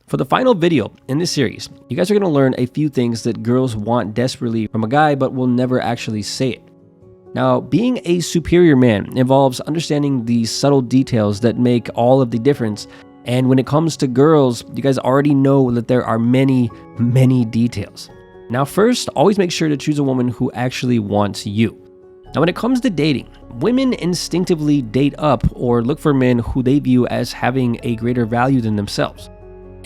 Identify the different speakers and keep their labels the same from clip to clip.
Speaker 1: For the final video in this series, you guys are going to learn a few things that girls want desperately from a guy but will never actually say it. Now, being a superior man involves understanding the subtle details that make all of the difference. And when it comes to girls, you guys already know that there are many, many details. Now, first, always make sure to choose a woman who actually wants you. Now, when it comes to dating, women instinctively date up or look for men who they view as having a greater value than themselves.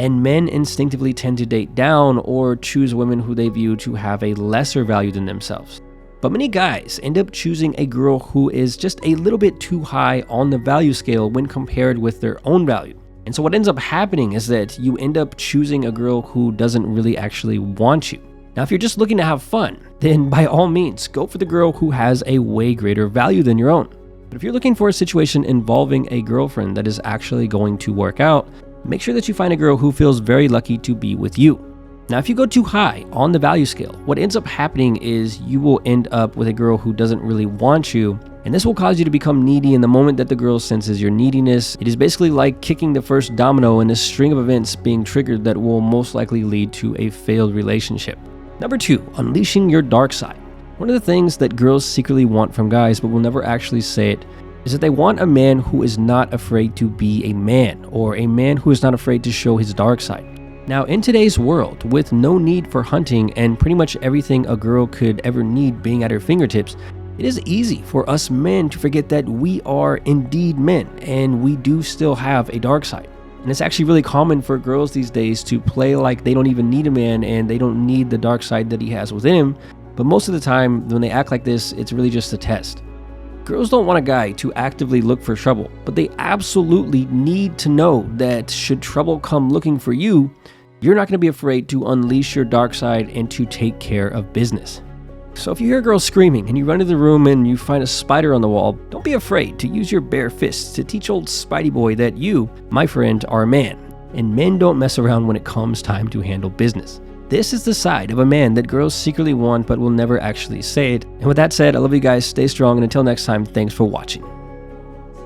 Speaker 1: And men instinctively tend to date down or choose women who they view to have a lesser value than themselves. But many guys end up choosing a girl who is just a little bit too high on the value scale when compared with their own value. And so what ends up happening is that you end up choosing a girl who doesn't really actually want you. Now, if you're just looking to have fun, then by all means, go for the girl who has a way greater value than your own. But if you're looking for a situation involving a girlfriend that is actually going to work out, make sure that you find a girl who feels very lucky to be with you. Now, if you go too high on the value scale, what ends up happening is you will end up with a girl who doesn't really want you, and this will cause you to become needy. In the moment that the girl senses your neediness, it is basically like kicking the first domino in a string of events being triggered that will most likely lead to a failed relationship. Number 2, unleashing your dark side. One of the things that girls secretly want from guys but will never actually say it is that they want a man who is not afraid to be a man, or a man who is not afraid to show his dark side. Now, in today's world, with no need for hunting and pretty much everything a girl could ever need being at her fingertips, it is easy for us men to forget that we are indeed men and we do still have a dark side. And it's actually really common for girls these days to play like they don't even need a man and they don't need the dark side that he has within him. But most of the time, when they act like this, it's really just a test. Girls don't want a guy to actively look for trouble, but they absolutely need to know that should trouble come looking for you, you're not going to be afraid to unleash your dark side and to take care of business. So if you hear a girl screaming and you run into the room and you find a spider on the wall, don't be afraid to use your bare fists to teach old Spidey boy that you, my friend, are a man. And men don't mess around when it comes time to handle business. This is the side of a man that girls secretly want but will never actually say it. And with that said, I love you guys, stay strong, and until next time, thanks for watching.